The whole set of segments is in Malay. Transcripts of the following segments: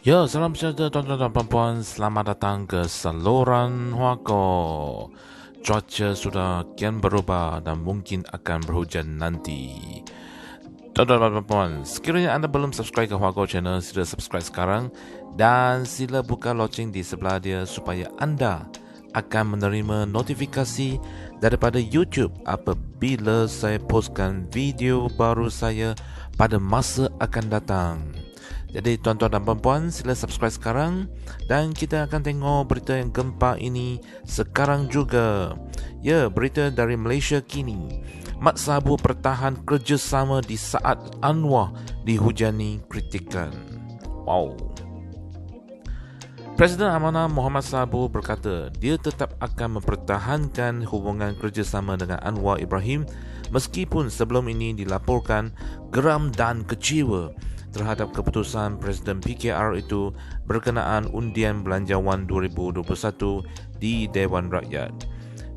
Ya, salam sejahtera tuan-tuan dan puan-puan. Selamat datang ke saluran Huako. Cuaca sudah kian berubah dan mungkin akan berhujan nanti. Tuan-tuan dan puan, sekiranya anda belum subscribe ke Huako channel, sila subscribe sekarang dan sila buka loceng di sebelah dia supaya anda akan menerima notifikasi daripada YouTube apabila saya postkan video baru saya pada masa akan datang. Jadi tuan-tuan dan puan-puan, sila subscribe sekarang dan kita akan tengok berita yang gempa ini sekarang juga. Ya, berita dari Malaysia kini. Mat Sabu pertahan kerjasama di saat Anwar dihujani kritikan. Wow. Presiden Amanah Muhammad Sabu berkata dia tetap akan mempertahankan hubungan kerjasama dengan Anwar Ibrahim meskipun sebelum ini dilaporkan geram dan kecewa terhadap keputusan Presiden PKR itu berkenaan undian belanjawan 2021 di Dewan Rakyat.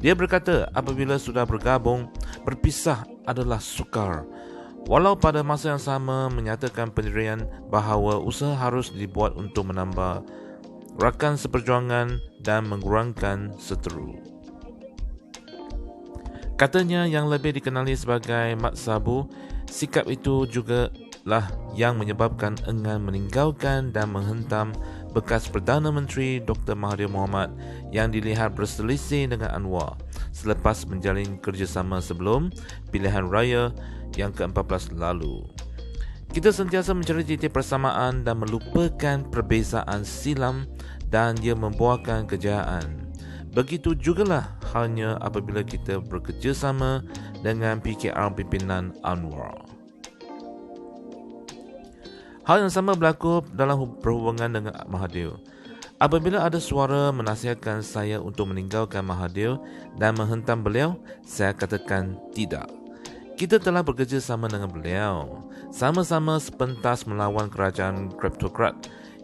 Dia berkata apabila sudah bergabung, berpisah adalah sukar. Walau pada masa yang sama menyatakan pendirian bahawa usaha harus dibuat untuk menambah rakan seperjuangan dan mengurangkan seteru. Katanya yang lebih dikenali sebagai Mat Sabu, sikap itu juga lah yang menyebabkan enggan meninggalkan dan menghentam bekas Perdana Menteri Dr. Mahathir Mohamad yang dilihat berselisih dengan Anwar selepas menjalin kerjasama sebelum pilihan raya yang ke-14 lalu. Kita sentiasa mencari titik persamaan dan melupakan perbezaan silam dan ia membuahkan kejayaan. Begitu jugalah halnya apabila kita bekerjasama dengan PKR pimpinan Anwar. Hal yang sama berlaku dalam perhubungan dengan Mahathir. Apabila ada suara menasihatkan saya untuk meninggalkan Mahathir dan menghentam beliau, saya katakan tidak. Kita telah bekerjasama dengan beliau, sama-sama sepentas melawan kerajaan kleptokrat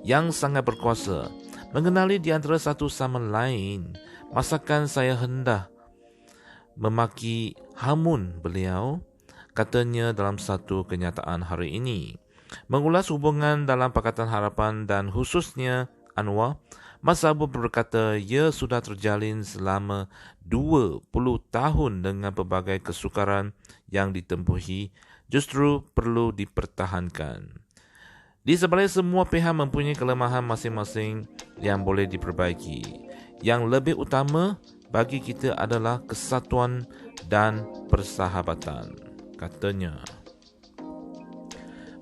yang sangat berkuasa, mengenali di antara satu sama lain. Masakan saya hendak memaki hamun beliau, katanya dalam satu kenyataan hari ini. Mengulas hubungan dalam Pakatan Harapan dan khususnya Anwar, Mat Sabu berkata ia sudah terjalin selama 20 tahun dengan pelbagai kesukaran yang ditempuhi justru perlu dipertahankan. Di sebalik semua pihak mempunyai kelemahan masing-masing yang boleh diperbaiki. Yang lebih utama bagi kita adalah kesatuan dan persahabatan, katanya.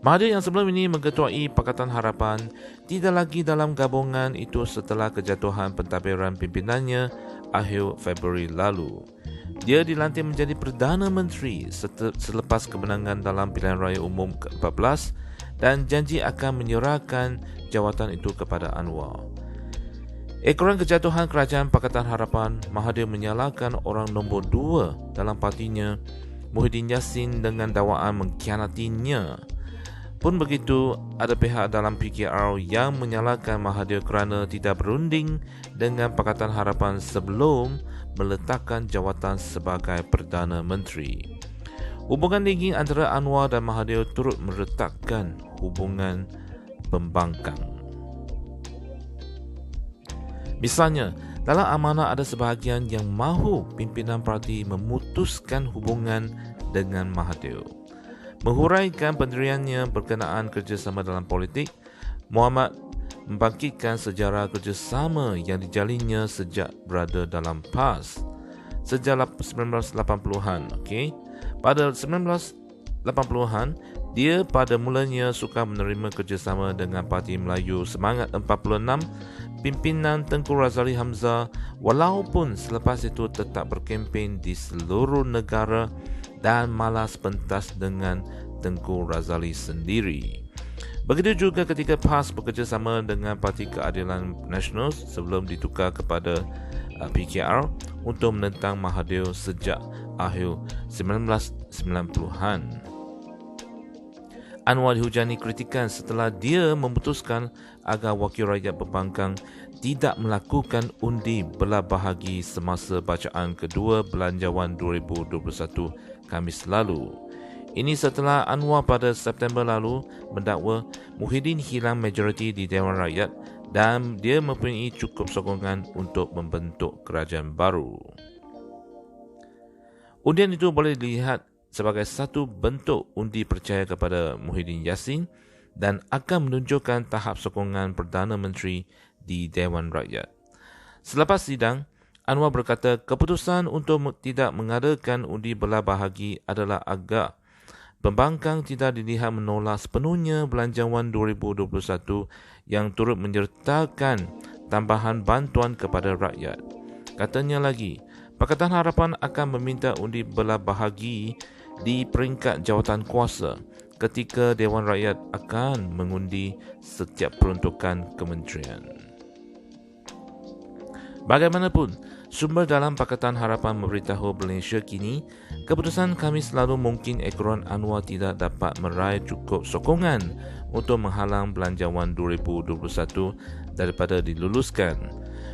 Mahathir yang sebelum ini mengetuai Pakatan Harapan tidak lagi dalam gabungan itu setelah kejatuhan pentadbiran pimpinannya akhir Februari lalu. Dia dilantik menjadi Perdana Menteri selepas kemenangan dalam pilihan raya umum ke-14 dan janji akan menyerahkan jawatan itu kepada Anwar. Ekoran kejatuhan kerajaan Pakatan Harapan, Mahathir menyalahkan orang nombor 2 dalam partinya, Muhyiddin Yassin, dengan dakwaan mengkhianatinya. Pun begitu, ada pihak dalam PKR yang menyalahkan Mahathir kerana tidak berunding dengan Pakatan Harapan sebelum meletakkan jawatan sebagai Perdana Menteri. Hubungan dingin antara Anwar dan Mahathir turut meretakkan hubungan pembangkang. Misalnya, dalam amanah ada sebahagian yang mahu pimpinan parti memutuskan hubungan dengan Mahathir. Menghuraikan pendiriannya berkenaan kerjasama dalam politik, Muhammad membangkitkan sejarah kerjasama yang dijalinnya sejak berada dalam PAS sejak 1980-an. Pada 1980-an, dia pada mulanya suka menerima kerjasama dengan Parti Melayu Semangat 46 pimpinan Tengku Razali Hamzah, walaupun selepas itu tetap berkempen di seluruh negara dan malas pentas dengan Tengku Razali sendiri. Begitu juga ketika PAS bekerjasama dengan Parti Keadilan Nasional sebelum ditukar kepada PKR untuk menentang Mahathir sejak akhir 1990-an. Anwar dihujani kritikan setelah dia memutuskan agar wakil rakyat pembangkang tidak melakukan undi belah bahagi semasa bacaan kedua Belanjawan 2021 Khamis lalu. Ini setelah Anwar pada September lalu mendakwa Muhyiddin hilang majoriti di Dewan Rakyat dan dia mempunyai cukup sokongan untuk membentuk kerajaan baru. Undian itu boleh dilihat sebagai satu bentuk undi percaya kepada Muhyiddin Yassin dan akan menunjukkan tahap sokongan Perdana Menteri di Dewan Rakyat. Selepas sidang, Anwar berkata keputusan untuk tidak mengadakan undi belah bahagi adalah agak pembangkang tidak dilihat menolak sepenuhnya Belanjawan 2021 yang turut menyertakan tambahan bantuan kepada rakyat. Katanya lagi, Pakatan Harapan akan meminta undi belah bahagi di peringkat jawatan kuasa ketika Dewan Rakyat akan mengundi setiap peruntukan kementerian. Bagaimanapun, sumber dalam Pakatan Harapan memberitahu Malaysia kini, keputusan kami selalu mungkin ekoran Anwar tidak dapat meraih cukup sokongan untuk menghalang Belanjawan 2021 daripada diluluskan.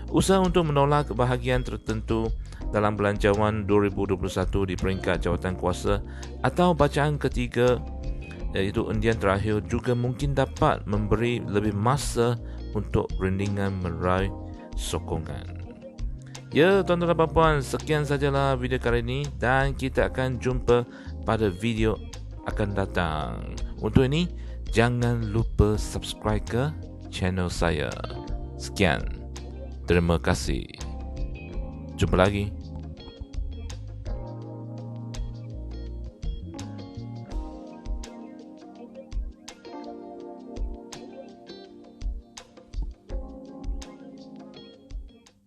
Usaha untuk menolak kebahagiaan tertentu dalam Belanjawan 2021 di peringkat jawatan kuasa atau bacaan ketiga iaitu undian terakhir juga mungkin dapat memberi lebih masa untuk rindingan meraih sokongan. Ya, tuan-tuan dan puan, sekian sajalah video kali ini dan kita akan jumpa pada video akan datang. Untuk ini, jangan lupa subscribe ke channel saya. Sekian. Terima kasih. Jumpa lagi.